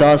10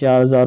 4000